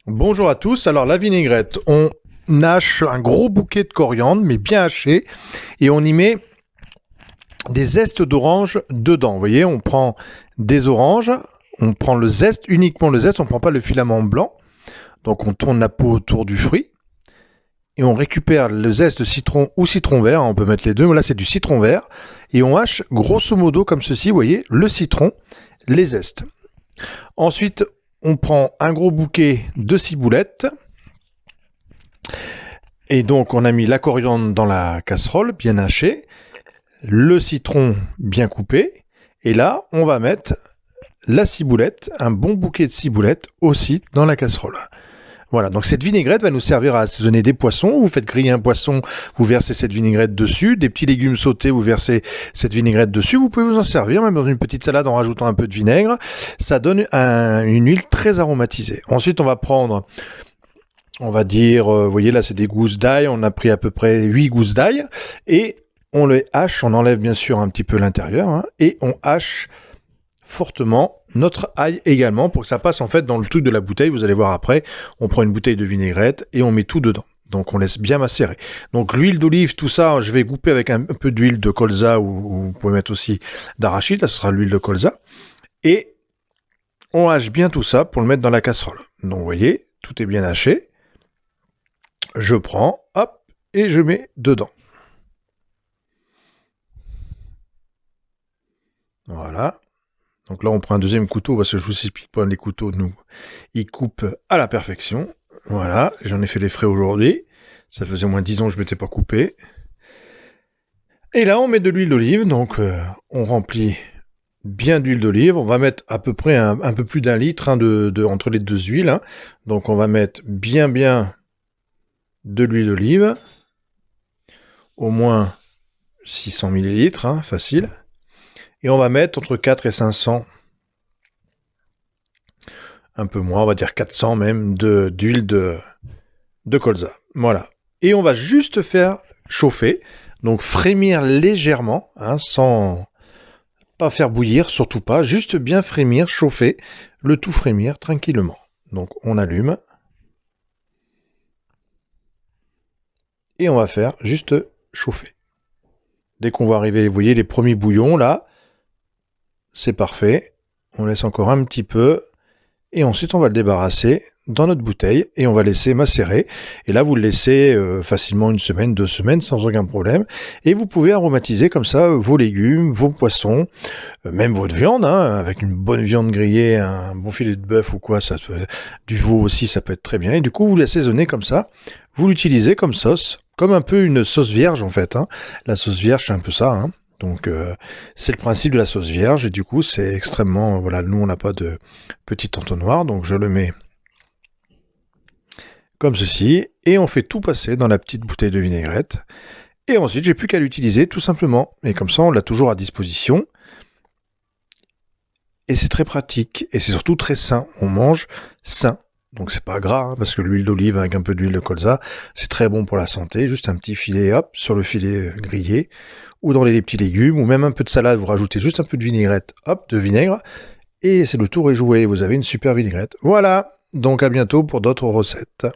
Bonjour à tous. Alors la vinaigrette, on hache un gros bouquet de coriandre, mais bien haché, et on y met des zestes d'orange dedans. Vous voyez, on prend des oranges, on prend le zeste, uniquement le zeste, on ne prend pas le filament blanc. Donc on tourne la peau autour du fruit, et on récupère le zeste de citron ou citron vert, on peut mettre les deux, là c'est du citron vert, et on hache grosso modo comme ceci, vous voyez, le citron, les zestes. Ensuite, on prend un gros bouquet de ciboulettes. Et donc, on a mis la coriandre dans la casserole, bien hachée, le citron bien coupé. Et là, on va mettre la ciboulette, un bon bouquet de ciboulettes aussi dans la casserole. Voilà, donc cette vinaigrette va nous servir à assaisonner des poissons. Vous faites griller un poisson, vous versez cette vinaigrette dessus. Des petits légumes sautés, vous versez cette vinaigrette dessus. Vous pouvez vous en servir, même dans une petite salade en rajoutant un peu de vinaigre. Ça donne une huile très aromatisée. Ensuite, on va prendre, on va dire, vous voyez là, c'est des gousses d'ail. On a pris à peu près 8 gousses d'ail. Et on les hache, on enlève bien sûr un petit peu l'intérieur. Hein, et on hache fortement notre ail également pour que ça passe en fait dans le truc de la bouteille. Vous allez voir après, on prend une bouteille de vinaigrette et on met tout dedans. Donc on laisse bien macérer. Donc l'huile d'olive, tout ça, je vais couper avec un peu d'huile de colza ou vous pouvez mettre aussi d'arachide. Là, ce sera l'huile de colza. Et on hache bien tout ça pour le mettre dans la casserole. Donc vous voyez, tout est bien haché. Je prends, hop, et je mets dedans. Voilà. Donc là, on prend un deuxième couteau, parce que je vous explique pas, les couteaux, nous, ils coupent à la perfection. Voilà, j'en ai fait les frais aujourd'hui. Ça faisait au moins 10 ans que je ne m'étais pas coupé. Et là, on met de l'huile d'olive, donc on remplit bien d'huile d'olive. On va mettre à peu près un peu plus d'un litre hein, entre les deux huiles. Hein. Donc on va mettre bien de l'huile d'olive. Au moins 600 ml, hein, facile. Et on va mettre entre 4 et 500, un peu moins, on va dire 400 même, d'huile de colza. Voilà. Et on va juste faire chauffer, donc frémir légèrement, hein, sans pas faire bouillir, surtout pas, juste bien frémir, chauffer, le tout frémir tranquillement. Donc on allume. Et on va faire juste chauffer. Dès qu'on va arriver, vous voyez les premiers bouillons là, c'est parfait. On laisse encore un petit peu. Et ensuite, on va le débarrasser dans notre bouteille et on va laisser macérer. Et là, vous le laissez facilement 1 semaine, 2 semaines, sans aucun problème. Et vous pouvez aromatiser comme ça vos légumes, vos poissons, même votre viande, hein, avec une bonne viande grillée, un bon filet de bœuf ou quoi, ça peut, du veau aussi, ça peut être très bien. Et du coup, vous l'assaisonnez comme ça. Vous l'utilisez comme sauce, comme un peu une sauce vierge en fait. Hein. La sauce vierge, c'est un peu ça. Hein. Donc c'est le principe de la sauce vierge et du coup c'est extrêmement, voilà, nous on n'a pas de petit entonnoir, donc je le mets comme ceci et on fait tout passer dans la petite bouteille de vinaigrette et ensuite j'ai plus qu'à l'utiliser tout simplement et comme ça on l'a toujours à disposition et c'est très pratique et c'est surtout très sain, on mange sain. Donc c'est pas gras, hein, parce que l'huile d'olive avec un peu d'huile de colza, c'est très bon pour la santé. Juste un petit filet, hop, sur le filet grillé, ou dans les petits légumes, ou même un peu de salade, vous rajoutez juste un peu de vinaigrette, hop, de vinaigre, et c'est le tour est joué, vous avez une super vinaigrette. Voilà, donc à bientôt pour d'autres recettes.